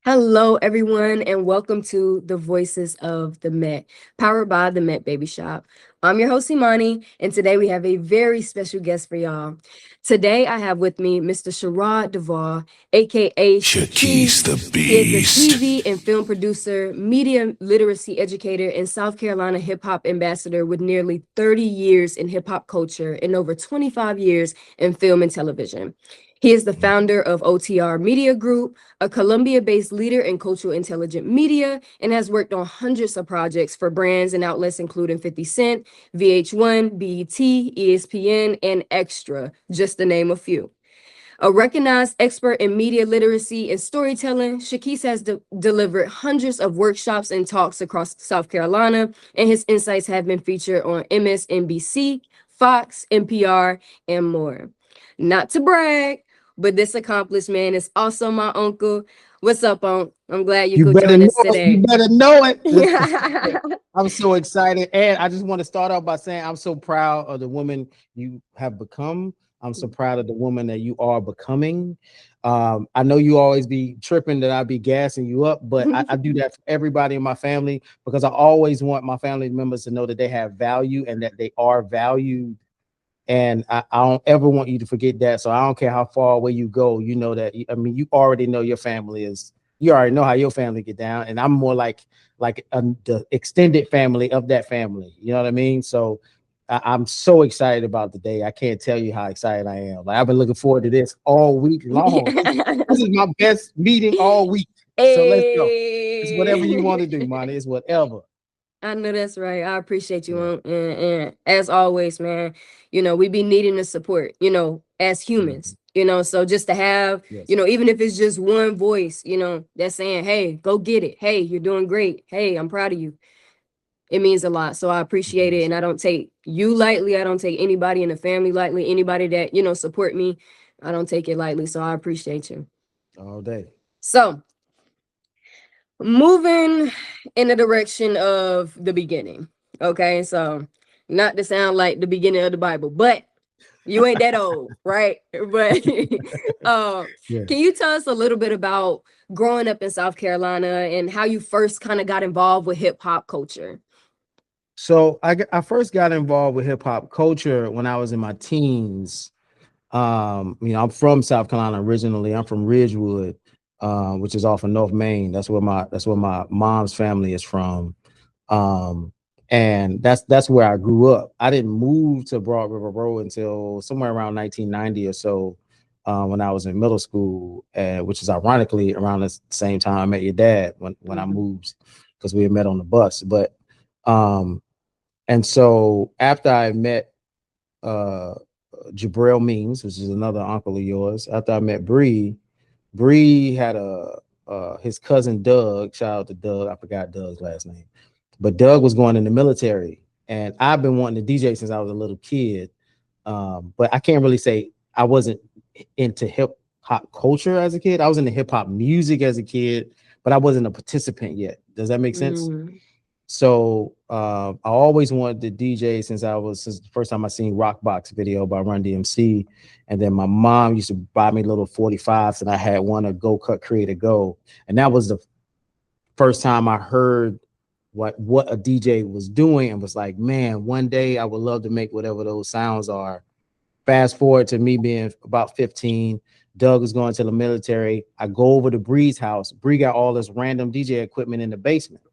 Hello, everyone, and welcome to the Voices of the Met, powered by the Met Baby Shop. I'm your host, Imani, and today we have a very special guest for y'all. Today, I have with me Mr. Shekeese Duvall, aka Shekeese Shekeese. the He is a Beast. TV and film producer, media literacy educator, and South Carolina hip hop ambassador with nearly 30 years in hip hop culture and over 25 years in film and television. He is the founder of OTR Media Group, a Columbia-based leader in cultural intelligent media, and has worked on hundreds of projects for brands and outlets including 50 Cent, VH1, BET, ESPN, and Extra, just to name a few. A recognized expert in media literacy and storytelling, Shekeese has delivered hundreds of workshops and talks across South Carolina, and his insights have been featured on MSNBC, Fox, NPR, and more. Not to brag, but this accomplished man is also my uncle. What's up, Unc? I'm glad you You could better join know us it. You today. better know it. I'm so excited. And I just want to start off by saying I'm so proud of the woman you have become. I'm so proud of the woman that you are becoming. I know you always be tripping that I be gassing you up, but I do that for everybody in my family because I always want my family members to know that they have value and that they are valued. And I don't ever want you to forget that. So I don't care how far away you go, you know that. I mean, you already know your family is. You already know how your family get down, and I'm more like the extended family of that family. You know what I mean? So I'm so excited about the day. I can't tell you how excited I am. Like I've been looking forward to this all week long. This is my best meeting all week. So let's go. It's whatever you want to do, Monty. It's whatever. I know that's right. I appreciate you, Yeah. and as always, man, we be needing the support, as Mhm. humans, so just to have, Yes. even if it's just one voice, that's saying, hey, go get it. Hey, you're doing great. Hey, I'm proud of you. It means a lot. So I appreciate it. Yes. And I don't take you lightly. I don't take anybody in the family lightly. Anybody that, support me, I don't take it lightly. So I appreciate you. All day. So moving in the direction of the beginning. Okay, so not to sound like the beginning of the Bible, but you ain't that old, right? But Yeah. can you tell us a little bit about growing up in South Carolina and how you first kind of got involved with hip hop culture? So I first got involved with hip hop culture when I was in my teens. I'm from South Carolina originally. I'm from Ridgewood, which is off of North Main. That's where my mom's family is from. Um, and that's where I grew up. I didn't move to Broad River Road until somewhere around 1990 or so, when I was in middle school, which is ironically around the same time I met your dad when I Mhm. moved because we had met on the bus. But um, and so after I met uh Jabril Means, which is another uncle of yours, after I met Bree had a his cousin Doug, shout out to Doug, I forgot Doug's last name, but Doug was going in the military, and I've been wanting to DJ since I was a little kid. But I can't really say I wasn't into hip hop culture as a kid. I was into hip hop music as a kid, but I wasn't a participant yet. Does that make sense? Mhm. So I always wanted to DJ since the first time I seen Rockbox video by Run DMC. And then my mom used to buy me little 45s, and I had one of Go Cut Create a Go. And that was the first time I heard what a DJ was doing and was like, man, one day I would love to make whatever those sounds are. Fast forward to me being about 15. Doug was going to the military. I go over to Bree's house. Bree got all this random DJ equipment in the basement,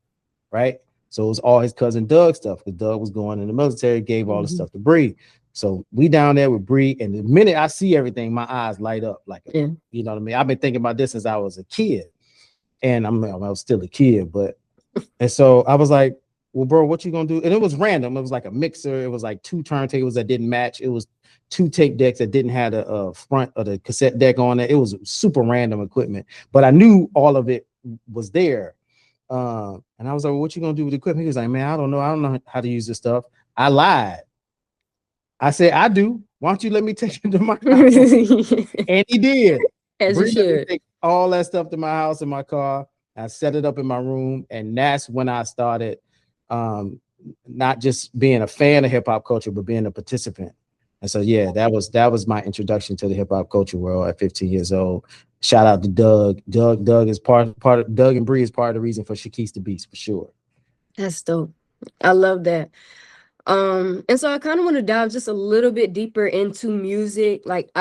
right? So it was all his cousin Doug stuff because Doug was going in the military, gave all the Mhm. stuff to Bree. So we down there with Bree, and the minute I see everything, my eyes light up Yeah. you know what I mean? I've been thinking about this since I was a kid, and I was still a kid, but and so I was like, well, bro, what you gonna do? And it was random. It was like a mixer. It was like two turntables that didn't match. It was two tape decks that didn't have a front of the cassette deck on it. It was super random equipment, but I knew all of it was there. And I was like, well, what you gonna do with the equipment? He was like, man, I don't know. I don't know how to use this stuff. I lied. I said, I do. Why don't you let me take it to my house? And he did. As you Bree let me should. take all that stuff to my house in my car. I set it up in my room, and that's when I started, um, not just being a fan of hip hop culture, but being a participant. And so yeah, that was my introduction to the hip hop culture world at 15 years old. Shout out to Doug. Doug is part of Doug and Bree is part of the reason for Shekeese the Beast for sure. That's dope. I love that. And so I kind of want to dive just a little bit deeper into music. Like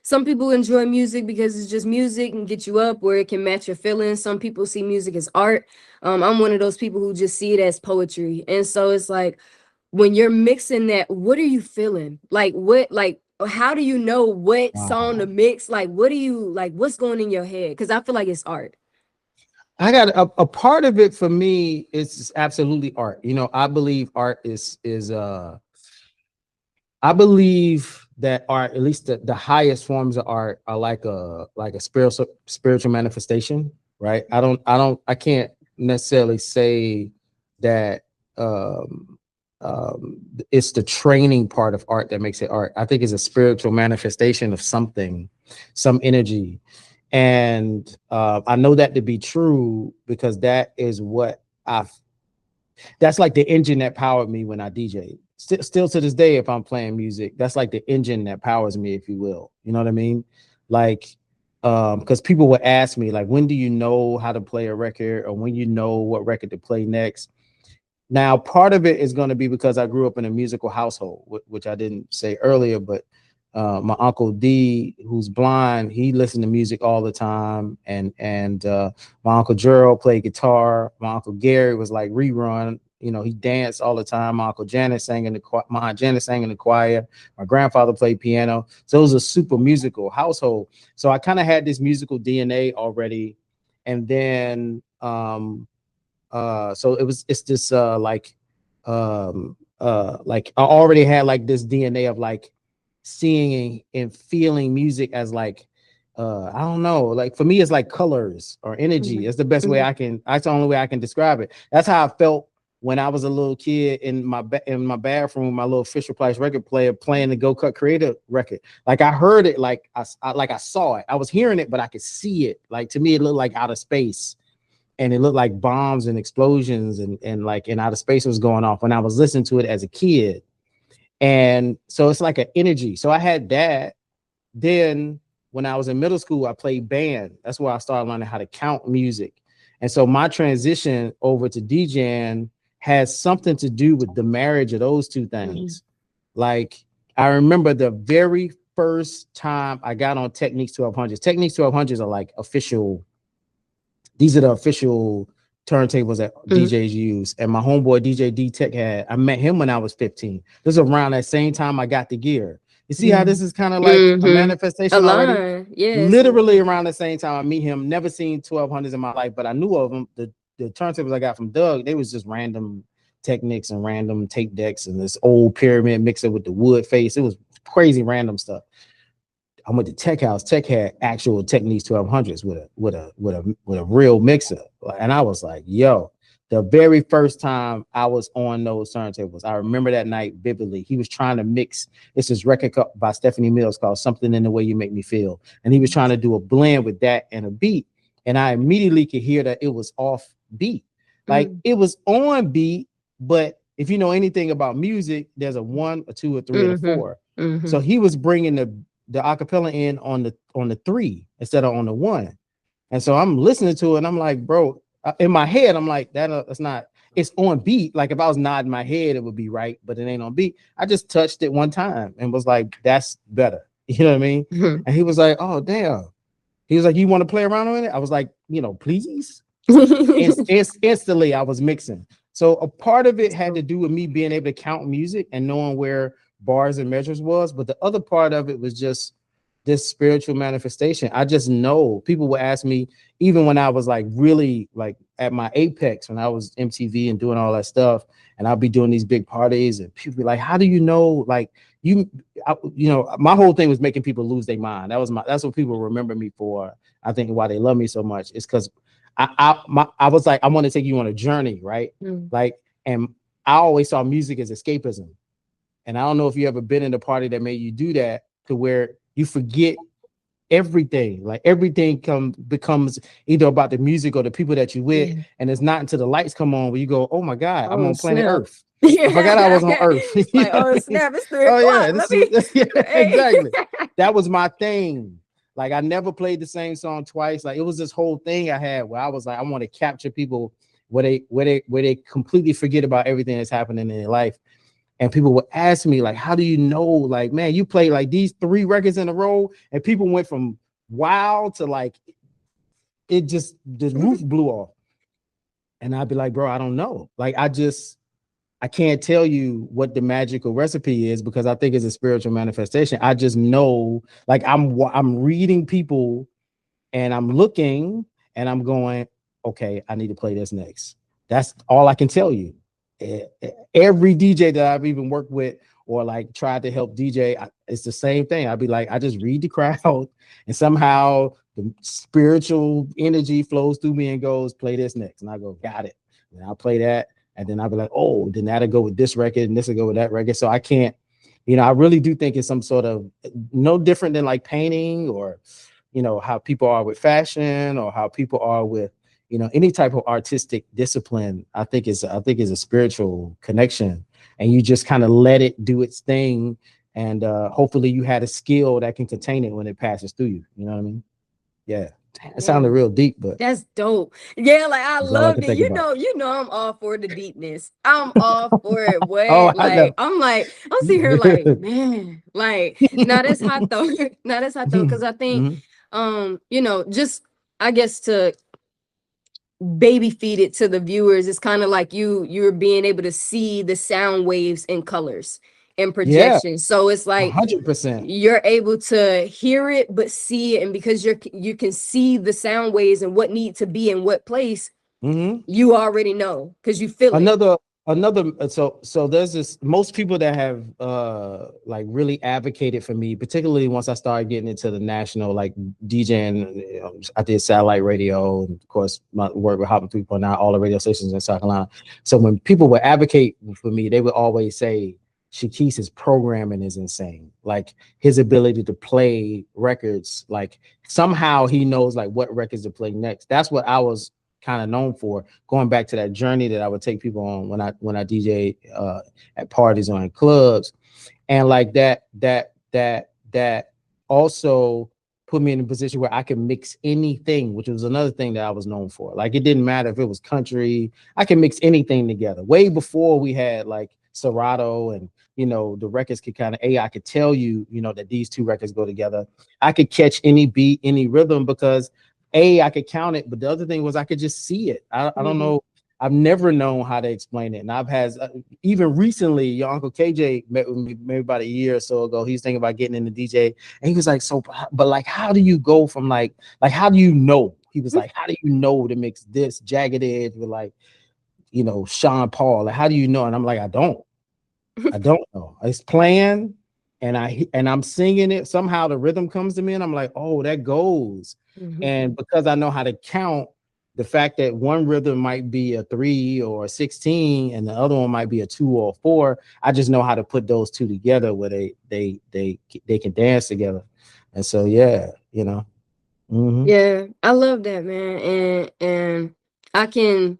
some people enjoy music because it's just music and get you up where it can match your feelings. Some people see music as art. I'm one of those people who just see it as poetry. And so it's like when you're mixing that, what are you feeling? Like how do you know what song to Wow. mix? Like what do you like what's going in your head? Because I feel like it's art. I got a part of it for me is absolutely art. I believe art is I believe that art, at least the highest forms of art, are like a spiritual manifestation, right? I can't necessarily say that it's the training part of art that makes it art. I think it's a spiritual manifestation of something, some energy, and I know that to be true because that is what I've that's like the engine that powered me when I DJ. Still to this day, if I'm playing music, that's like the engine that powers me, if you will. You know what I mean? Like, because people would ask me, like, when do you know how to play a record, or when you know what record to play next? Now, part of it is going to be because I grew up in a musical household, which I didn't say earlier, but my uncle D, who's blind, he listened to music all the time, and my uncle Gerald played guitar. My uncle Gary was like rerun. He danced all the time. My uncle Janet sang in the choir. My aunt Janet sang in the choir. My grandfather played piano. So it was a super musical household. So I kind of had this musical DNA already, and then so it's this like I already had like this DNA of like seeing and feeling music as like I don't know, like for me it's like colors or energy. Mhm. It's the best way Mhm. that's the only way I can describe it. That's how I felt when I was a little kid in my bathroom, my little Fisher Price record player playing the Go Cut Creator record. Like I heard it, like I saw it. I was hearing it, but I could see it. Like to me, it looked like outer space, and it looked like bombs and explosions and like in outer space was going off when I was listening to it as a kid. And so it's like an energy. So I had that. Then when I was in middle school, I played band. That's where I started learning how to count music. And so my transition over to DJing has something to do with the marriage of those two Mhm. things. Like I remember the very first time I got on Techniques 1200s. Techniques 1200s are like official. These are the official turntables that Mhm. DJs use. And my homeboy DJ D Tech I met him when I was 15. This is around that same time I got the gear. You see how Mhm. this is kind of like a Mhm. A manifestation already? line. Yes. Literally around the same time I meet him. Never seen 1200s in my life, but I knew of them. The turntables I got from Doug, they was just random Technics and random tape decks and this old pyramid mixer with the wood face. It was crazy random stuff. I went to Tech House. Tech had actual Techniques 1200s with a real mixer, and I was like, "Yo!" The very first time I was on those turntables, I remember that night vividly. He was trying to mix. It's this record by Stephanie Mills called "Something in the Way You Make Me Feel," and he was trying to do a blend with that and a beat, and I immediately could hear that it was off beat. Like Mhm. it was on beat, but if you know anything about music, there's a one, a two, a three, and a Mhm. four. So Mhm. he was bringing the acapella in on the three instead of on the one. And so I'm listening to it and I'm like, bro, in my head, I'm like, that's not, it's on beat. Like if I was nodding my head, it would be right, but it ain't on beat. I just touched it one time and was like, that's better. You know what I mean? Mhm. And he was like, oh, damn. He was like, you want to play around with it? I was like, please. Instantly, I was mixing. So a part of it had to do with me being able to count music and knowing where bars and measures was, but the other part of it was just this spiritual manifestation. I just know people would ask me, even when I was like really like at my apex, when I was MTV and doing all that stuff, and I'll be doing these big parties, and people be like, "How do you know?" Like my whole thing was making people lose their mind. That's what people remember me for. I think why they love me so much is because I was like, I want to take you on a journey, right? Mhm. Like, and I always saw music as escapism. And I don't know if you ever been in a party that made you do that to where you forget everything. Like everything becomes either about the music or the people that you with, Yeah. and it's not until the lights come on where you go, oh my God, I'm Oh on planet snap. Earth. I forgot I was on Yeah. Earth. You Like, know what oh I mean? snap, it's 3 Oh o'clock. yeah, Let this me is yeah, hey. exactly. That was my thing. Like I never played the same song twice. Like it was this whole thing I had where I was like, I want to capture people where they completely forget about everything that's happening in their life. And people would ask me, like, how do you know? Like, man, you played like these 3 records in a row, and people went from wow to like it just the roof blew off. And I'd be like, bro, I don't know. Like, I can't tell you what the magical recipe is because I think it's a spiritual manifestation. I just know, like, I'm reading people and I'm looking and I'm going, okay, I need to play this next. That's all I can tell you. Every DJ that I've even worked with or like tried to help DJ, it's the same thing. I'd be like, I just read the crowd and somehow the spiritual energy flows through me and goes, play this next. And I go, got it. And I'll play that. And then I'll be like, oh, then that'll go with this record and this will go with that record. So I can't, I really do think it's some sort of no different than like painting or, how people are with fashion or how people are with, any type of artistic discipline. I think is a spiritual connection, and you just kind of let it do its thing. And hopefully you had a skill that can contain it when it passes through you. You know what I mean? Yeah. It sounded Man, real deep, but that's dope. Yeah, like I that's all I loved can it. think about. You know, I'm all for the deepness. I'm all for it. Oh, What? I know. I'm sitting here like, man, like now that's hot though. Now that's hot though, because I think, Mhm. just I guess to baby feed it to the viewers, it's kind of like you're being able to see the sound waves in colors and Yeah, projection. So it's like 100%. you're able to hear it but see it, and because you can see the sound waves and what need to be in what place, Mhm. you already know because you feel it. Another so there's this, most people that have like really advocated for me, particularly once I started getting into the national like DJing. I did satellite radio, and of course my work with Hot 3.9, all the radio stations in South Carolina. So when people would advocate for me, they would always say Shekeese's programming is insane. Like his ability to play records, like somehow he knows like what records to play next. That's what I was kind of known for, going back to that journey that I would take people on when I DJ at parties or in clubs. And like that also put me in a position where I could mix anything, which was another thing that I was known for. Like it didn't matter if it was country, I can mix anything together. Way before we had like Serato and the records could kind of I could tell you, that these 2 records go together. I could catch any beat, any rhythm because I could count it, but the other thing was I could just see it. I don't know. I've never known how to explain it. And I've had, even recently, your Uncle KJ met with me maybe about a year or so ago. He's thinking about getting into DJ. And he was like, so, but like, how do you go from like, how do you know? He was like, how do you know to mix this Jagged Edge with like, Sean Paul? Like, how do you know? And I'm like, I don't know. It's playing and I'm singing it. Somehow the rhythm comes to me and I'm like, oh, that goes. And because I know how to count, the fact that one rhythm might be a 3 or a 16 and the other one might be a 2 or a 4, I just know how to put those 2 together where they can dance together. And so yeah, Yeah, I love that, man. And I can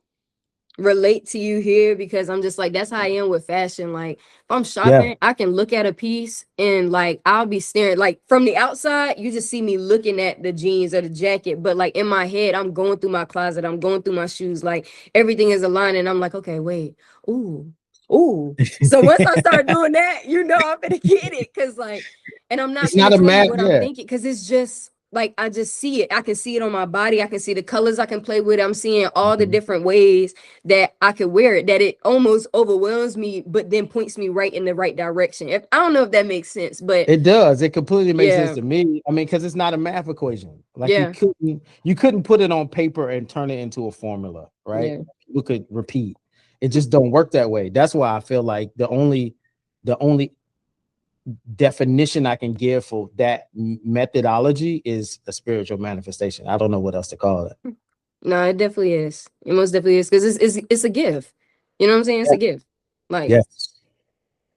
relate to you here because I'm just like, that's how I am with fashion. Like if I'm yeah. shopping, I can look at a piece and like I'll be staring, like from the outside you just see me looking at the jeans or the jacket, but like in my head I'm going through my closet, I'm going through my shoes, like everything is aligned, and I'm like, okay, wait, ooh. So once I start doing that, I'm gonna get it, because like, and I'm not It's gonna not a tell you map. what I'm Yeah. thinking because it's just like I just see it. I can see it on my body. I can see the colors I can play with. I'm seeing all the different ways that I could wear it, that it almost overwhelms me, but then points me right in the right direction. If I don't know if that makes sense, but It does. It completely makes sense yeah, to me. I mean, because it's not a math equation. Like yeah, you couldn't put it on paper and turn it into a formula, right? yeah. You could repeat. It just don't work that way. That's why I feel like the only definition I can give for that methodology is a spiritual manifestation. I don't know what else to call it. No, it definitely is. It most definitely is, because it's a gift. You know what I'm saying? It's Yeah. a gift. Like, Yes.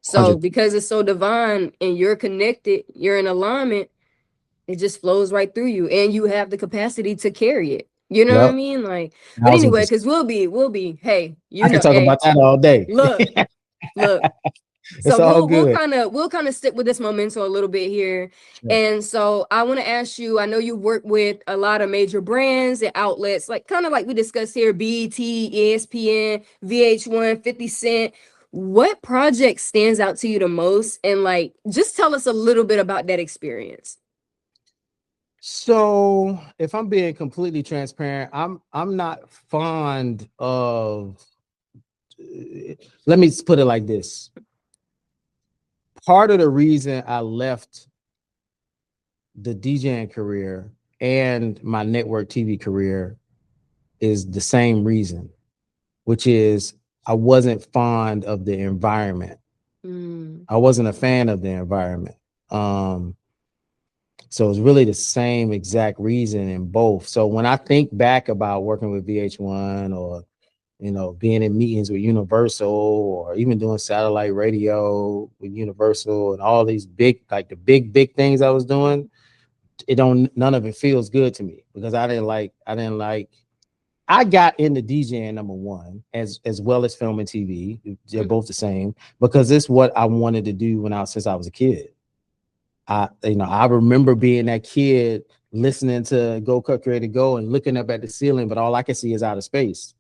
so 100. because it's so divine and you're connected, you're in alignment, It just flows right through you, and you have the capacity to carry it. You know what I Yep. mean? Like, but anyway, 1000%. because we'll be, hey, I can talk hey, about that all day. look, look. It's So all we'll good. we'll kind of stick with this momentum a little bit here. Sure. And so I want to ask you, I know you work with a lot of major brands and outlets, like kind of like we discussed here, BET, ESPN, VH1, 50 Cent. What project stands out to you the most? And like, just tell us a little bit about that experience. So if I'm being completely transparent, I'm not fond of let me put it like this. Part of the reason I left the DJing career and my network TV career is the same reason, which is I wasn't fond of the environment. I wasn't a fan of the environment. So it's really the same exact reason in both. So when I think back about working with VH1 or being in meetings with Universal or even doing satellite radio with Universal and all these big, like the big things I was doing, none of it feels good to me because I got into DJing number one as well as film and TV. They're both the same because it's what I wanted to do since I was a kid. I remember being that kid listening to Go Cut Creator Go and looking up at the ceiling, but all I can see is outer space.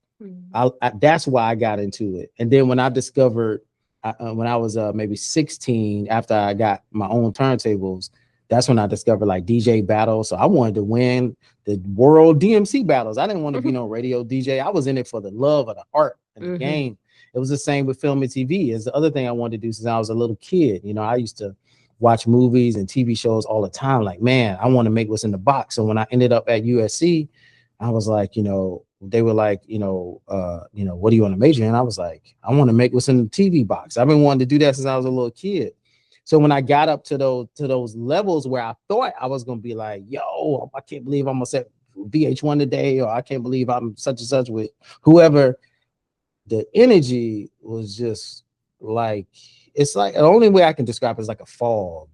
That's why I got into it. And then when I discovered, when I was maybe 16, after I got my own turntables, that's when I discovered like DJ battles. So I wanted to win the world DMC battles. I didn't want to be no radio DJ. I was in it for the love of the art and the game. It was the same with film and TV. It's the other thing I wanted to do since I was a little kid. I used to watch movies and TV shows all the time. Like, man, I want to make what's in the box. So when I ended up at USC, I was like, they were like, what do you want to major in? I was like, I want to make what's in the TV box. I've been wanting to do that since I was a little kid. So when I got up to those levels where I thought I was gonna be like, yo, I can't believe I'm gonna set VH1 today, or I can't believe I'm such and such with whoever, the energy was just like, it's like the only way I can describe it is like a fog.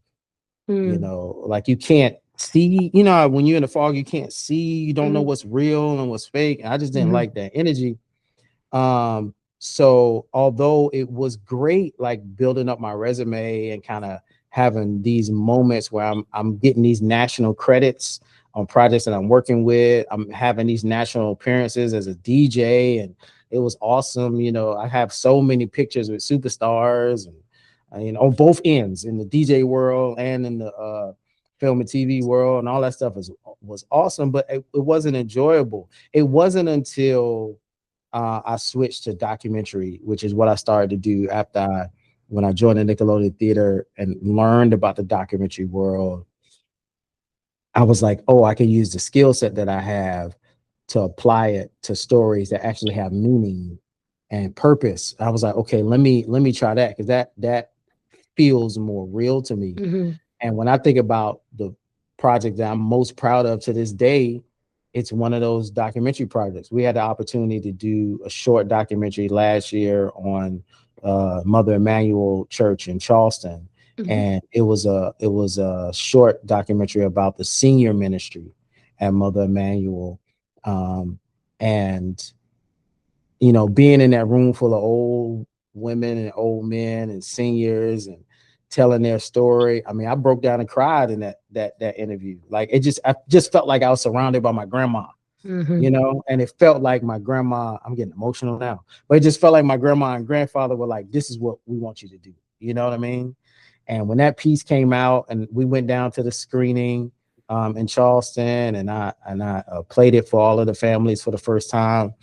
Like you can't see, when you're in the fog, you can't see, you don't know what's real and what's fake. And I just didn't like that energy. So although it was great, like building up my resume and kind of having these moments where I'm getting these national credits on projects that I'm working with, I'm having these national appearances as a DJ, and it was awesome. I have so many pictures with superstars and on both ends, in the DJ world and in the film and TV world, and all that stuff was awesome, but it wasn't enjoyable. It wasn't until I switched to documentary, which is what I started to do when I joined the Nickelodeon Theater and learned about the documentary world. I was like, oh, I can use the skill set that I have to apply it to stories that actually have meaning and purpose. I was like, okay, let me try that, because that feels more real to me. And when I think about the project that I'm most proud of to this day, it's one of those documentary projects. We had the opportunity to do a short documentary last year on Mother Emanuel Church in Charleston. And it was a short documentary about the senior ministry at Mother Emanuel. And being in that room full of old women and old men and seniors and telling their story. I mean, I broke down and cried in that interview. Like I just felt like I was surrounded by my grandma, and it felt like my grandma, I'm getting emotional now, but it just felt like my grandma and grandfather were like, this is what we want you to do. You know what I mean? And when that piece came out and we went down to the screening in Charleston, and I played it for all of the families for the first time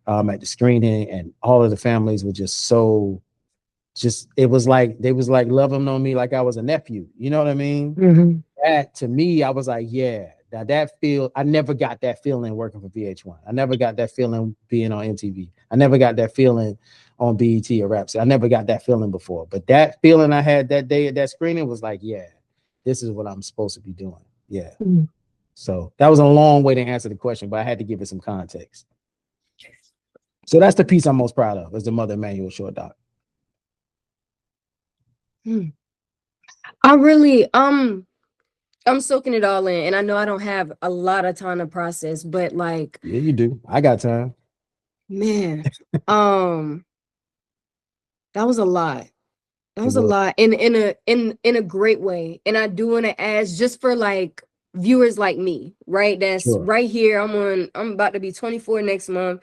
at the screening, and all of the families were it was like they was like loving on me like I was a nephew. You know what I mean? That to me, I was like, yeah, I never got that feeling working for VH1. I never got that feeling being on MTV. I never got that feeling on BET or Rhapsody. I never got that feeling before. But that feeling I had that day at that screening was like, yeah, this is what I'm supposed to be doing. Yeah. So that was a long way to answer the question, but I had to give it some context. So that's the piece I'm most proud of, is the Mother Emanuel short doc. I really I'm soaking it all in, and I know I don't have a lot of time to process, but like, Yeah, you do. I got time. man, that was a lot. That It was a was. lot in a great way. And I do want to ask just for like viewers like me, right? That's Sure. right here. I'm about to be 24 next month.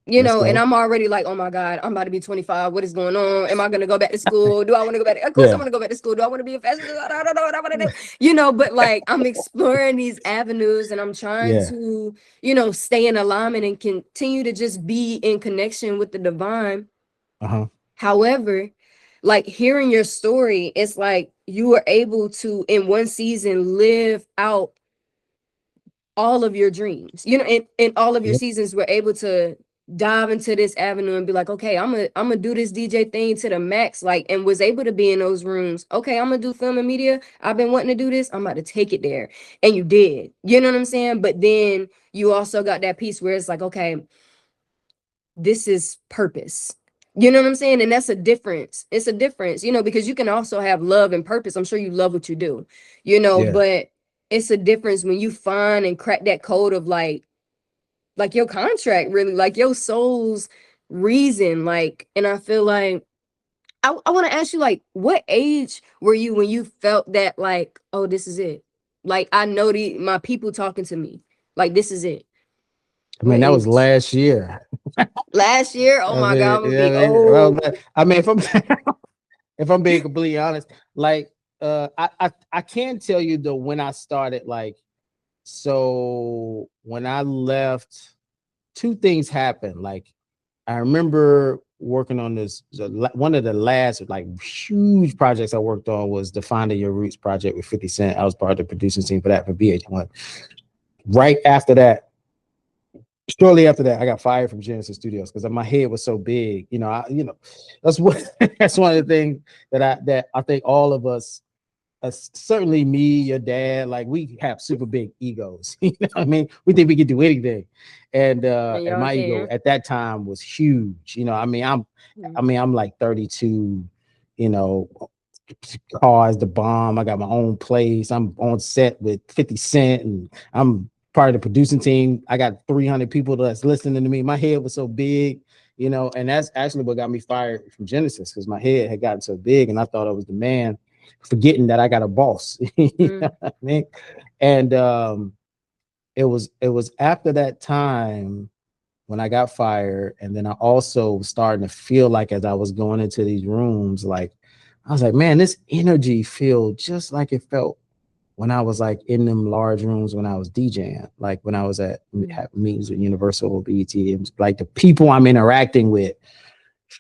You Let's know, and go. I'm already like, oh my God, I'm about to be 25. What is going on? Am I gonna go back to school? Do I want to go back? Of course I Yeah. want to go back to school. Do I want to be a fashion designer? I don't know what I want to do. You know, but like I'm exploring these avenues and I'm trying Yeah. to, you know, stay in alignment and continue to just be in connection with the divine. Uh-huh. However, like hearing your story, it's like you were able to in one season live out all of your dreams. You know, in all of your Yep. seasons were able to dive into this avenue and be like, okay, I'm gonna do this DJ thing to the max, like, and was able to be in those rooms. Okay, I'm gonna do film and media. I've been wanting to do this. I'm about to take it there. And you did. You know what I'm saying? But then you also got that piece where it's like, okay, this is purpose. You know what I'm saying? And that's a difference. It's a difference, you know, because you can also have love and purpose. I'm sure you love what you do, you know, Yeah. but it's a difference when you find and crack that code of like your contract, really, like your soul's reason. Like, and I feel like I want to ask you, like, what age were you when you felt that, like, oh, this is it? Like, I know my people talking to me. Like, this is it. I What mean, that was age? last year. Last year? Oh I my mean, God, I'm gonna yeah, be well, old. I mean, if I'm if I'm being completely honest, like I can tell you though when I started, like, so when I left, two things happened. Like I remember working on this. One of the last like huge projects I worked on was the Finding Your Roots project with 50 Cent. I was part of the producing team for that for VH1. Right after that, shortly after that, I got fired from Genesis Studios because my head was so big. That's what that's one of the things that I think all of us, certainly me, your dad, like we have super big egos. You know what I mean? We think we can do anything. And And y'all my ego can. at that time was huge. Mm. I'm like 32, you know, cars, the bomb. I got my own place. I'm on set with 50 Cent and I'm part of the producing team. I got 300 people that's listening to me. My head was so big, and that's actually what got me fired from Genesis because my head had gotten so big and I thought I was the man, forgetting that I got a boss. You know Mm. what I mean? And it was after that time when I got fired, and then I also was starting to feel like as I was going into these rooms, like I was like, man, this energy feel just like it felt when I was like in them large rooms when I was DJing, like when I was at Mm. meetings with Universal, BET, like the people I'm interacting with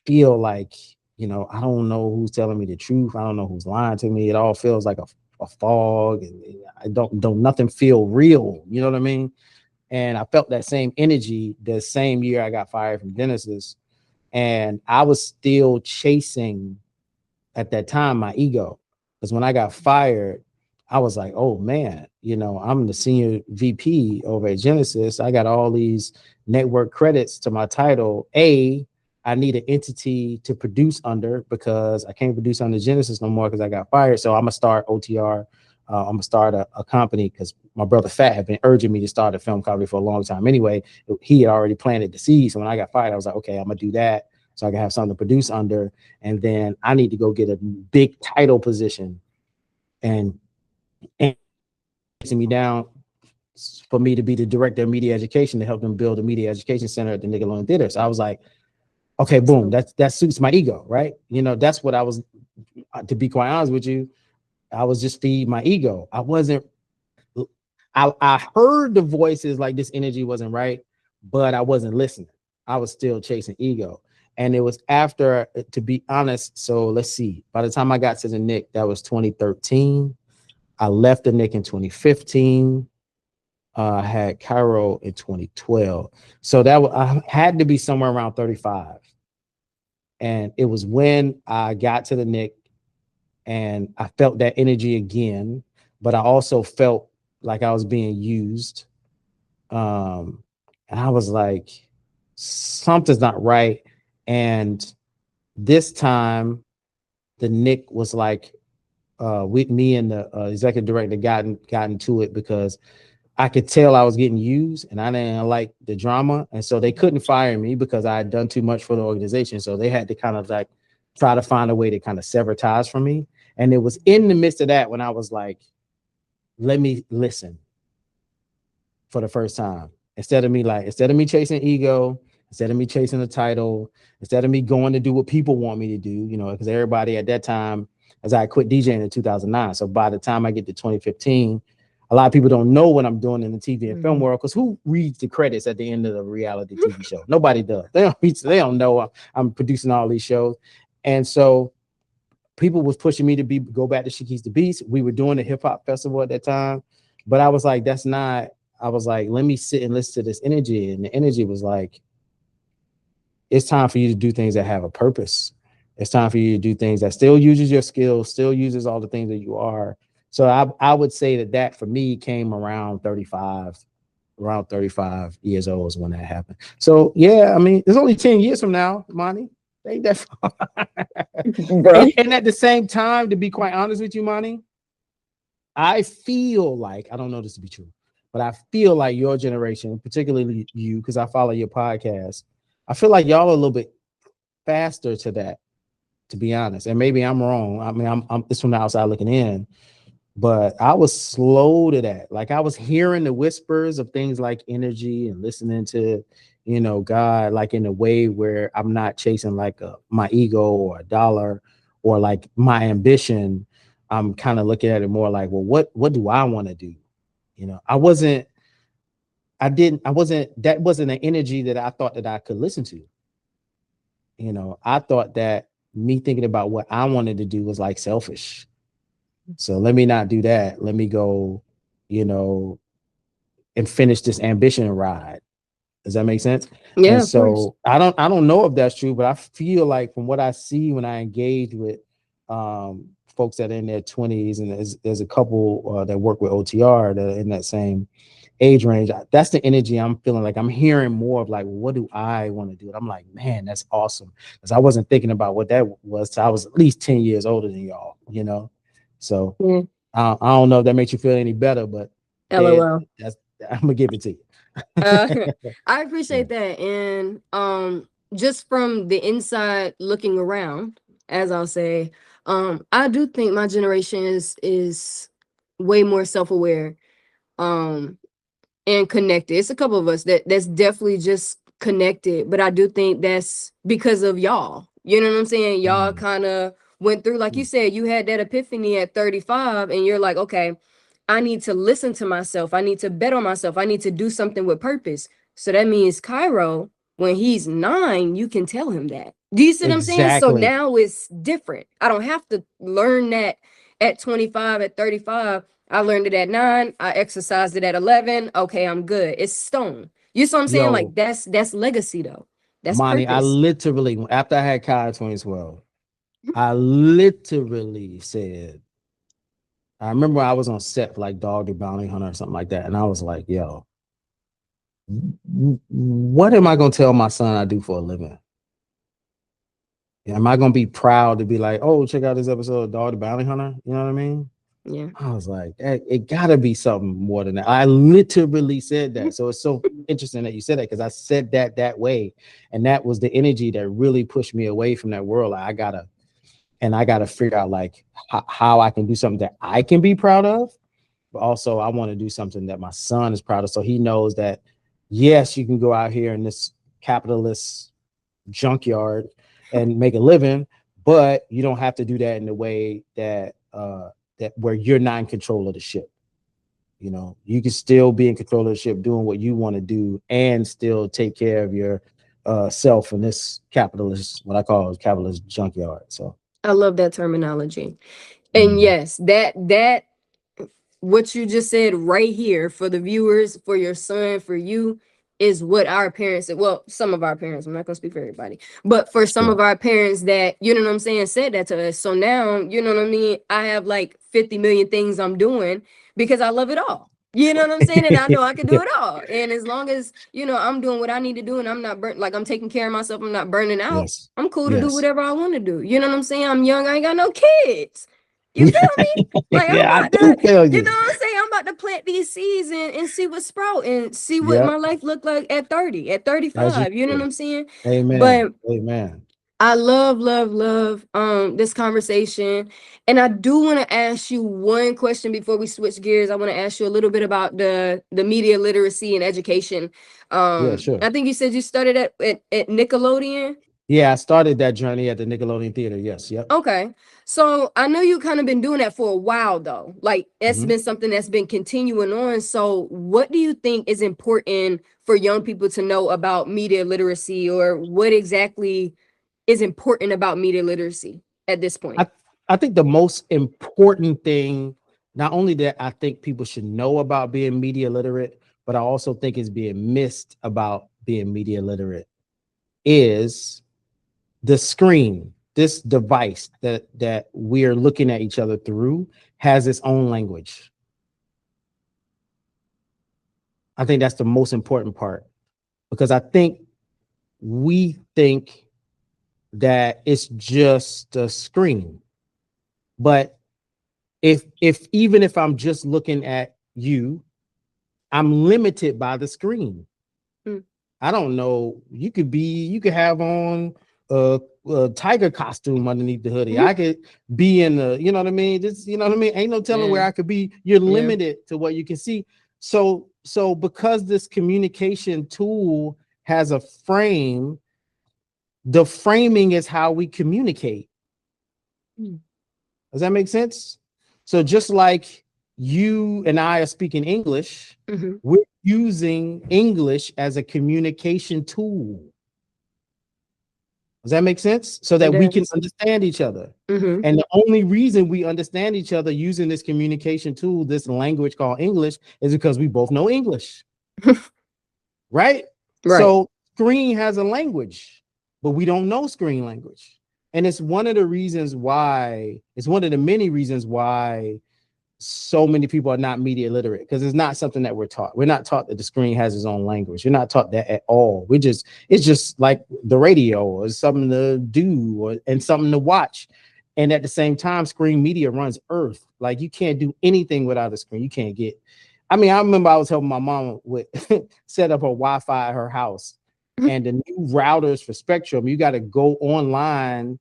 feel like, I don't know who's telling me the truth. I don't know who's lying to me. It all feels like a fog, and I don't nothing feel real. You know what I mean? And I felt that same energy the same year I got fired from Genesis. And I was still chasing at that time my ego. Because when I got fired, I was like, oh man, I'm the senior VP over at Genesis. I got all these network credits to my title. I need an entity to produce under because I can't produce under Genesis no more because I got fired. So I'm gonna start OTR. I'm gonna start a company because my brother Fat had been urging me to start a film company for a long time. Anyway, he had already planted the seed. So when I got fired, I was like, okay, I'm gonna do that so I can have something to produce under. And then I need to go get a big title position and me down for me to be the director of media education to help them build a media education center at the Nickelodeon Theater. So I was like, okay, boom, So, that suits my ego, right? That's what I was, to be quite honest with you, I was just feeding my ego. I heard the voices like this energy wasn't right, but I wasn't listening. I was still chasing ego. And it was after, to be honest, so let's see, by the time I got to the Nick, that was 2013. I left the Nick in 2015. I had Cairo in 2012. So I had to be somewhere around 35. And it was when I got to the Nick and I felt that energy again, but I also felt like I was being used. Um, and I was like, something's not right. And this time, the Nick was like, with me and the executive director got into it because I could tell I was getting used and I didn't like the drama. And so they couldn't fire me because I had done too much for the organization. So they had to kind of like try to find a way to kind of sever ties from me. And it was in the midst of that when I was like, let me listen for the first time. Instead of me chasing ego, instead of me chasing the title, instead of me going to do what people want me to do, you know, because everybody at that time, as I quit DJing in 2009. So by the time I get to 2015, a lot of people don't know what I'm doing in the TV and film world because who reads the credits at the end of the reality TV show? Nobody does. They don't know I'm producing all these shows. And so people was pushing me to go back to Shekeese the Beast. We were doing a hip hop festival at that time, but I was like, that's not. I was like, let me sit and listen to this energy, and the energy was like, it's time for you to do things that have a purpose. It's time for you to do things that still uses your skills, still uses all the things that you are. So I would say that for me came around 35 years old is when that happened. So yeah, I mean, it's only 10 years from now, Monty. Ain't that far. And at the same time, to be quite honest with you, Monty, I feel like, I don't know this to be true, but I feel like your generation, particularly you, because I follow your podcast, I feel like y'all are a little bit faster to that, to be honest. And maybe I'm wrong. I mean, I'm it's from the outside looking in, but I was slow to that. Like I was hearing the whispers of things like energy and listening to, you know, God, like in a way where I'm not chasing like my ego or a dollar or like my ambition. I'm kind of looking at it more like, well, what do I want to do? You know, that wasn't an energy that I thought that I could listen to. You know, I thought that me thinking about what I wanted to do was like selfish. So let me not do that. Let me go, you know, and finish this ambition ride. Does that make sense? Yeah, And of course. so I don't know if that's true, but I feel like from what I see when I engage with folks that are in their 20s, and there's a couple that work with OTR that are in that same age range. That's the energy I'm feeling like I'm hearing more of like, what do I want to do? And I'm like, man, that's awesome. Because I wasn't thinking about what that was till I was at least 10 years older than y'all, you know? So Yeah. I don't know if that makes you feel any better, but Dad, LOL. I'm gonna give it to you. Uh, I Yeah. appreciate that. And just from the inside looking around, as I'll say, I do think my generation is way more self-aware. Um, and connected. It's a couple of us that's definitely just connected, but I do think that's because of y'all. You know what I'm saying? Y'all Mm, kind of went through, like you mm, said, you had that epiphany at 35, and you're like, okay, I need to listen to myself. I need to bet on myself. I need to do something with purpose. So that means Cairo, when he's 9, you can tell him that. Do you see what I'm saying? So exactly. now it's different. I don't have to learn that at 25, at 35. I learned it at 9. I exercised it at 11. Okay, I'm good. It's stone. You see what I'm saying? Like Yo, that's legacy though. That's Monty, I purpose. literally, after I had Kai in 2012, I literally said, I remember I was on set for like Dog the Bounty Hunter or something like that. And I was like, yo, what am I going to tell my son I do for a living? Am I going to be proud to be like, oh, check out this episode of Dog the Bounty Hunter? You know what I mean? Yeah. I was like, it got to be something more than that. I literally said that. So it's so interesting that you said that because I said that way. And that was the energy that really pushed me away from that world. Like, I got to figure out like how I can do something that I can be proud of. But also, I want to do something that my son is proud of. So he knows that, yes, you can go out here in this capitalist junkyard and make a living, but you don't have to do that in the way that where you're not in control of the ship. You know, you can still be in control of the ship doing what you want to do and still take care of your self in this capitalist, what I call capitalist junkyard. So I love that terminology. And mm, yes, that what you just said right here for the viewers, for your son, for you, is what our parents said. Well, some of our parents, I'm not gonna speak for everybody, but for some sure. of our parents that, you know what I'm saying, said that to us. So now, you know what I mean, I have like 50 million things I'm doing because I love it all. You know what I'm saying? And I know I can do it all. And as long as, I'm doing what I need to do and I'm not burnt, like I'm taking care of myself, I'm not burning out, Yes. I'm cool to do Yes. whatever I want to do. You know what I'm saying? I'm young, I ain't got no kids. You feel me? Like I'm Yeah, I about do to, feel you you. know what I'm saying? I'm about to plant these seeds and see what sprout and see what Yep, my life look like at 30, at as you 35. You know what should. I'm saying? Amen. But Amen. I love this conversation. And I do want to ask you one question before we switch gears. I want to ask you a little bit about the media literacy and education. Yeah, sure. I think you said you started at Nickelodeon. Yeah, I started that journey at the Nickelodeon Theater. Yes, yep. Okay. So I know you kind of been doing that for a while though. Like that's Mhm. been something that's been continuing on. So what do you think is important for young people to know about media literacy, or what exactly is important about media literacy at this point? I think the most important thing, not only that I think people should know about being media literate, but I also think is being missed about being media literate, is the screen. This device that we're looking at each other through has its own language. I think that's the most important part, because I think we think that it's just a screen. But if even if I'm just looking at you, I'm limited by the screen. Mm. I don't know. You could have on a tiger costume underneath the hoodie. I could be in the, you know what I mean? Just, you know what I mean? Ain't no telling where Yeah. I could be. You're Yeah. limited to what you can see. So because this communication tool has a frame, the framing is how we communicate. Mm. Does that make sense? So just like you and I are speaking English, Mhm. we're using English as a communication tool. Does that make sense? So It that we can does. understand each other. Mhm. And the only reason we understand each other using this communication tool, this language called English, is because we both know English, right? Right. So screen has a language, but we don't know screen language. And it's one of the reasons why, it's one of the many reasons why so many people are not media literate, because it's not something that we're taught. We're not taught that the screen has its own language. You're not taught that at all. It's just like the radio, or something to do, and something to watch. And at the same time, screen media runs earth. Like you can't do anything without a screen. You can't get, I mean, I remember I was helping my mom with set up her Wi-Fi at her house, and the new routers for Spectrum, you got to go online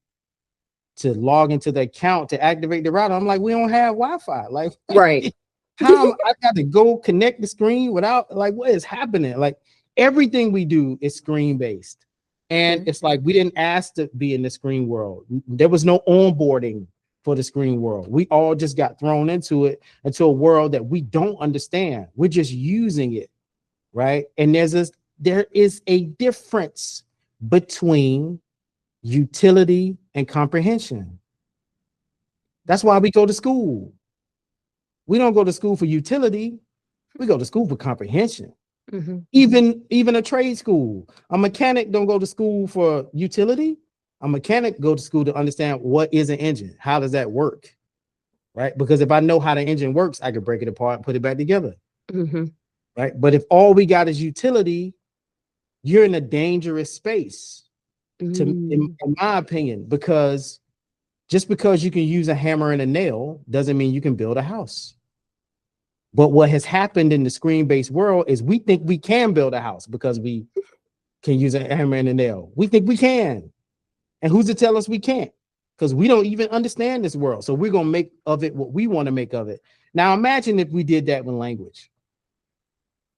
to log into the account to activate the router. I'm like, we don't have Wi-Fi. Like, Right. I got to go connect the screen without, like, what is happening? Like, everything we do is screen based. And Yeah. it's like we didn't ask to be in the screen world. There was no onboarding for the screen world. We all just got thrown into it, into a world that we don't understand. We're just using it, right? And there is a difference between utility and comprehension. That's why we go to school. We don't go to school for utility. We go to school for comprehension. Mhm. Even a trade school. A mechanic don't go to school for utility. A mechanic go to school to understand what is an engine. How does that work? Right? Because if I know how the engine works, I can break it apart and put it back together. Mhm. Right? But if all we got is utility, you're in a dangerous space, Mm. in my opinion, because just because you can use a hammer and a nail doesn't mean you can build a house. But what has happened in the screen-based world is we think we can build a house because we can use a hammer and a nail. We think we can. And who's to tell us we can't? Because we don't even understand this world. So we're going to make of it what we want to make of it. Now imagine if we did that with language.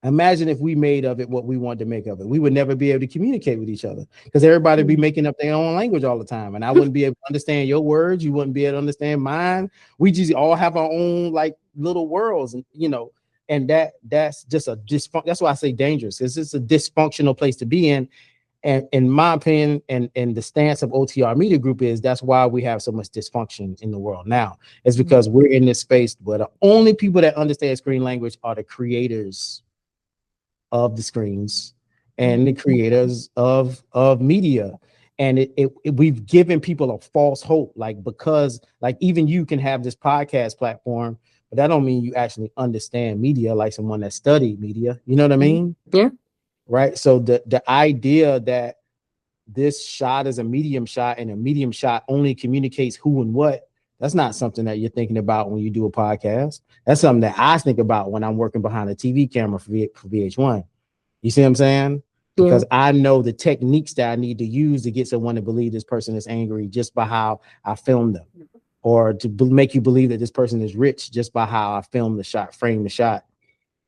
Imagine if we made of it what we wanted to make of it. We would never be able to communicate with each other, because everybody would be making up their own language all the time. And I wouldn't be able to understand your words. You wouldn't be able to understand mine. We just all have our own like little worlds, and and that's just a dysfunction. That's why I say dangerous. It's just a dysfunctional place to be in. And in my opinion, and the stance of OTR Media Group is that's why we have so much dysfunction in the world now. It's because we're in this space where the only people that understand screen language are the creators of the screens and the creators of media. And we've given people a false hope, like, because like even you can have this podcast platform, but that don't mean you actually understand media like someone that studied media. You know what I mean? Yeah. Right. So the idea that this shot is a medium shot and a medium shot only communicates who and what, That's not something that you're thinking about when you do a podcast. That's something that I think about when I'm working behind a TV camera for VH1. You see what I'm saying? Because I know the techniques that I need to use to get someone to believe this person is angry just by how I filmed them, or to make you believe that this person is rich just by how I filmed the shot, frame the shot.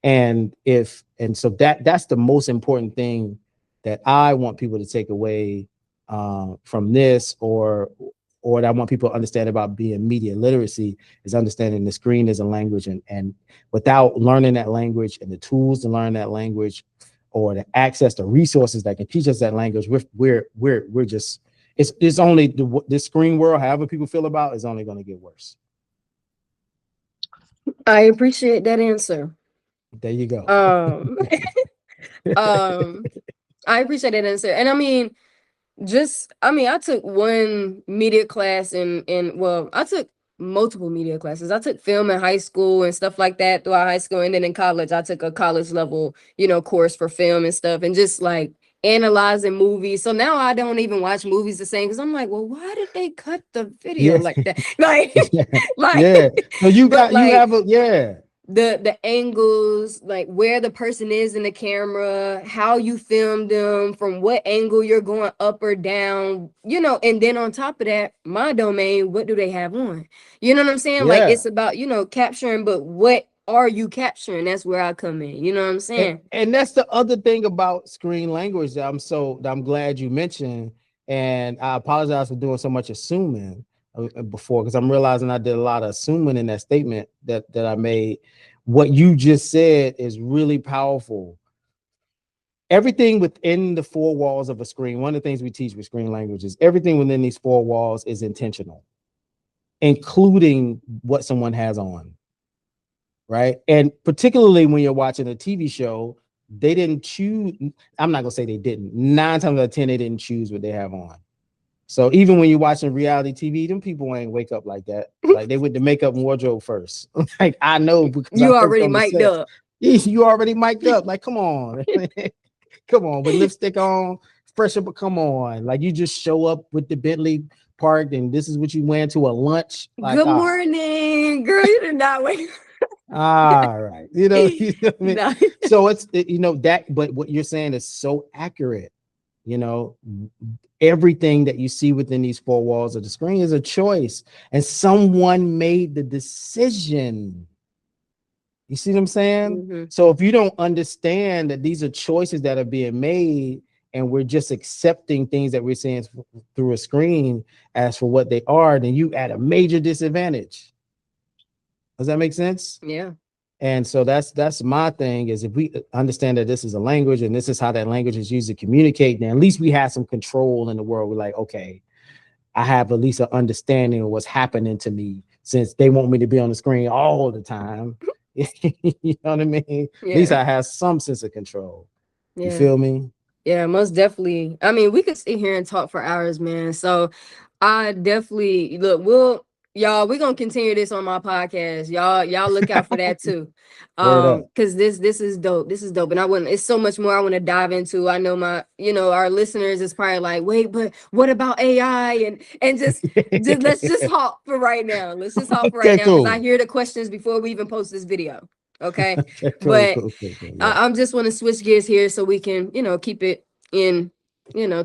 And so that's the most important thing that I want people to take away from this, or that I want people to understand about being media literacy, is understanding the screen is a language, and without learning that language and the tools to learn that language, or the access to resources that can teach us that language, we're just, it's only this screen world, however people feel about, is only going to get worse. I appreciate that answer. There you go. I appreciate that answer. And I mean, I took one media class I took multiple media classes. I took film in high school and stuff like that throughout high school. And then in college, I took a college level, course for film and stuff, and just like analyzing movies. So now I don't even watch movies the same, because I'm like, well, why did they cut the video like that? Like, So you have the angles, like where the person is in the camera, how you film them, from what angle you're going up or down, and then on top of that, my domain, what do they have on? You know what I'm saying? Like, it's about, capturing, but what are you capturing? That's where I come in. You know what I'm saying? And that's the other thing about screen language that I'm glad you mentioned. And I apologize for doing so much assuming before, because I'm realizing I did a lot of assuming in that statement that I made. What you just said is really powerful. Everything within the four walls of a screen, one of the things we teach with screen language is everything within these four walls is intentional, including what someone has on, right? And particularly when you're watching a TV show, they didn't choose. I'm not gonna say they didn't. 9 times out of 10, they didn't choose what they have on. So even when you're watching reality TV, them people ain't wake up like that. Like, they went to makeup and wardrobe first. Like, I know, because you already mic'd up. You already mic'd up. Like, come on. Come on, with lipstick on, fresh up, come on. Like, you just show up with the Bentley parked, and this is what you went to a lunch. Like, good morning, girl. You did not wake up. All right. You know what I mean? No. So it's, that, but what you're saying is so accurate. Everything that you see within these four walls of the screen is a choice, and someone made the decision. You see what I'm saying? Mm-hmm. So if you don't understand that these are choices that are being made, and we're just accepting things that we're seeing through a screen as for what they are, then you at a major disadvantage. Does that make sense? Yeah. And so that's my thing, is if we understand that this is a language and this is how that language is used to communicate, then at least we have some control in the world. We're like, okay, I have at least an understanding of what's happening to me, since they want me to be on the screen all the time. You know what I mean? Yeah. At least I have some sense of control. Yeah. You feel me? Yeah, most definitely. I mean, we could sit here and talk for hours, man. So I definitely y'all, we're gonna continue this on my podcast. Y'all look out for that too. Because this is dope. This is dope. And it's so much more I want to dive into. I know our listeners is probably like, wait, but what about AI? And just let's just hop for right now. Let's just hop for right now, because I hear the questions before we even post this video. Okay. But yeah. I'm just want to switch gears here so we can, keep it in,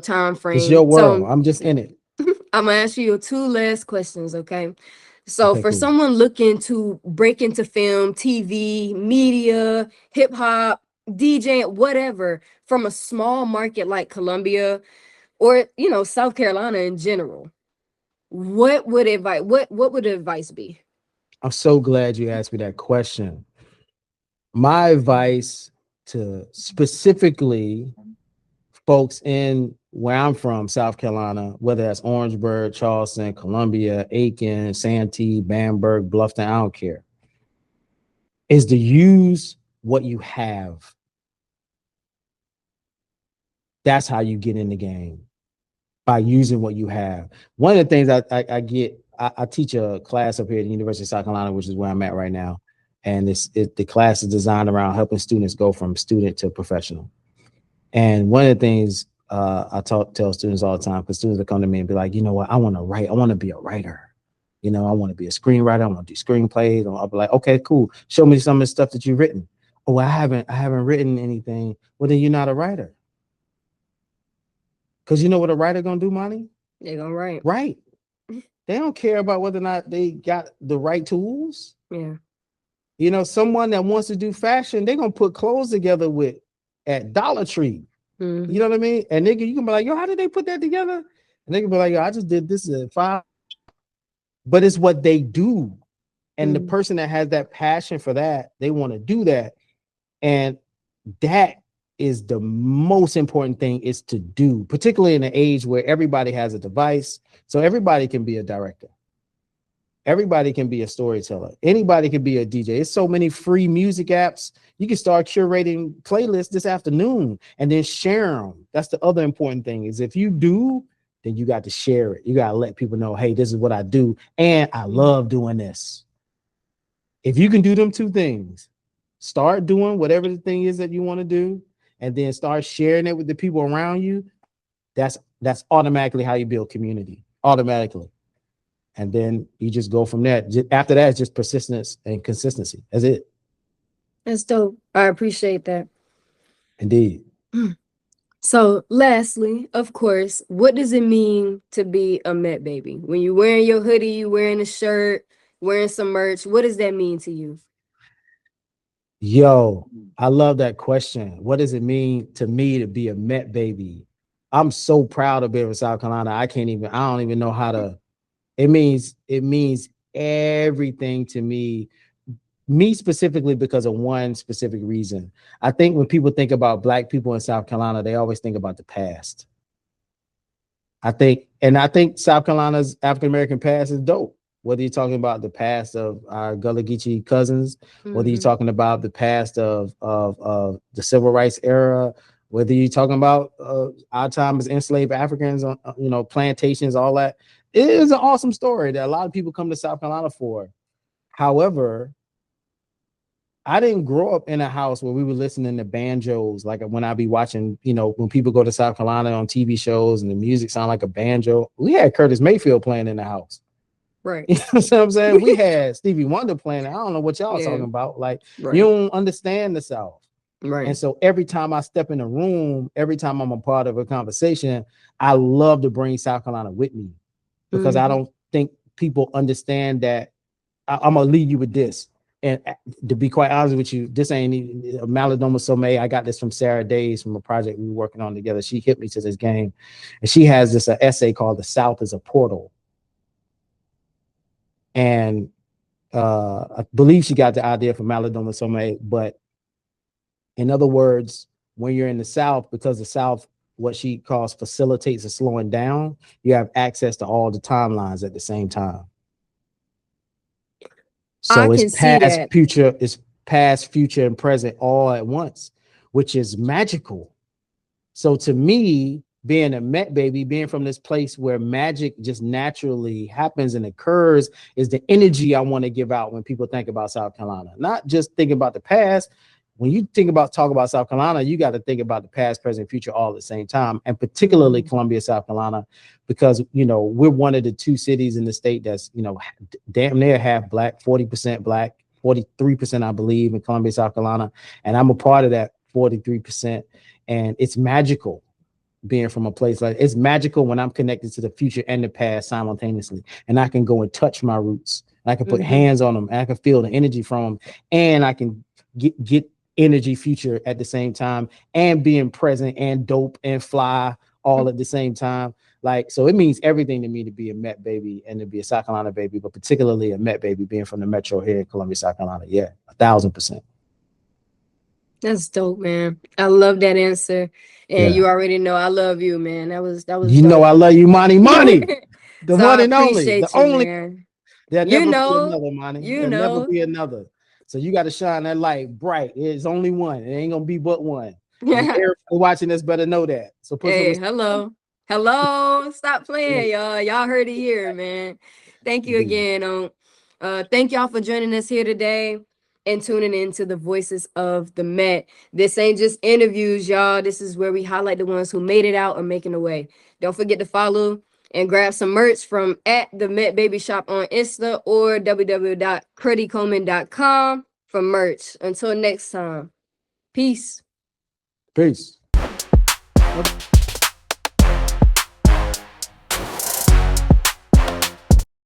time frame. It's your world. So I'm just in it. I'm gonna ask you 2 last questions, okay? So for someone looking to break into film, TV, media, hip hop, DJ, whatever, from a small market like Columbia or South Carolina in general, what would advice be? I'm so glad you asked me that question. My advice to specifically folks in where I'm from, South Carolina, whether that's Orangeburg, Charleston, Columbia, Aiken, Santee, Bamberg, Bluffton, I don't care, is to use what you have. That's how you get in the game, by using what you have. One of the things I teach a class up here at the University of South Carolina, which is where I'm at right now. And the class is designed around helping students go from student to professional. And one of the things I tell students all the time, because students will come to me and be like, you know what, I want to write. I want to be a writer. You know, I want to be a screenwriter. I want to do screenplays. I'll be like, okay, cool. Show me some of the stuff that you've written. Oh, I haven't written anything. Well, then you're not a writer. Because you know what a writer gonna do, Monty? They're gonna write. Right. They don't care about whether or not they got the right tools. Yeah. You know, someone that wants to do fashion, they're gonna put clothes together with at Dollar Tree. Mhm. You know what I mean? And nigga, you can be like, yo, how did they put that together? And they can be like, yo, I just did this at 5. But it's what they do. And the person that has that passion for that, they want to do that. And that is the most important thing is to do, particularly in an age where everybody has a device. So everybody can be a director. Everybody can be a storyteller. Anybody can be a DJ. There's so many free music apps. You can start curating playlists this afternoon and then share them. That's the other important thing is if you do, then you got to share it. You got to let people know, hey, this is what I do. And I love doing this. If you can do them two things, start doing whatever the thing is that you want to do, and then start sharing it with the people around you, that's automatically how you build community, automatically. And then you just go from there. After that, it's just persistence and consistency. That's it. That's dope. I appreciate that. Indeed. So lastly, of course, what does it mean to be a Met baby? When you're wearing your hoodie, you wearing a shirt, wearing some merch, what does that mean to you? Yo, I love that question. What does it mean to me to be a Met baby? I'm so proud of being from South Carolina. I don't even know how to. It means everything to me specifically because of one specific reason. I think when people think about Black people in South Carolina, they always think about the past. I think South Carolina's African-American past is dope. Whether you're talking about the past of our Gullah Geechee cousins, whether you're talking about the past of the civil rights era, whether you're talking about our time as enslaved Africans on plantations, all that, it is an awesome story that a lot of people come to South Carolina for. However, I didn't grow up in a house where we were listening to banjos. Like when I be watching, when people go to South Carolina on TV shows and the music sound like a banjo, we had Curtis Mayfield playing in the house. Right. You know what I'm saying? We had Stevie Wonder playing. I don't know what y'all talking about. Like, you don't understand the South. Right. And so every time I step in a room, every time I'm a part of a conversation, I love to bring South Carolina with me because I don't think people understand that. I'm going to leave you with this. And to be quite honest with you, this ain't even Malidoma Somé. I got this from Sarah Days from a project we were working on together. She hit me to this game. And she has this essay called The South is a Portal. And I believe she got the idea from Malidoma Somé. But in other words, when you're in the South, because the South, what she calls facilitates a slowing down, you have access to all the timelines at the same time. So it's past, future, and present all at once, which is magical. So to me, being a Met baby, being from this place where magic just naturally happens and occurs, is the energy I want to give out when people think about South Carolina. Not just thinking about the past. When you talk about South Carolina, you got to think about the past, present, future all at the same time, and particularly Columbia, South Carolina, because we're one of the two cities in the state that's damn near half Black, 40% Black, 43% I believe in Columbia, South Carolina, and I'm a part of that 43%, and it's magical being from a place like it's magical when I'm connected to the future and the past simultaneously, and I can go and touch my roots, and I can put hands on them, and I can feel the energy from them, and I can get energy future at the same time, and being present and dope and fly all at the same time. Like, so it means everything to me to be a Met baby and to be a South Carolina baby, but particularly a Met baby being from the metro here in Columbia, South Carolina. Yeah, 1,000%. That's dope, man. I love that answer. And you already know I love you, man. That was dope. I love you, Money. The so one I and only. appreciate The you, only man. there'll never be another, Money. There'll never be another. So you got to shine that light bright. It's only one. It ain't gonna be but one. Everybody watching this better know that. So put hello. Stop playing, y'all. Y'all heard it here, man. Thank you again. Thank y'all for joining us here today and tuning into the Voices of the Met. This ain't just interviews, y'all. This is where we highlight the ones who made it out or making the way. Don't forget to follow and grab some merch from at the Met Baby Shop on Insta or www.creddycoleman.com for merch. Until next time, peace. Peace.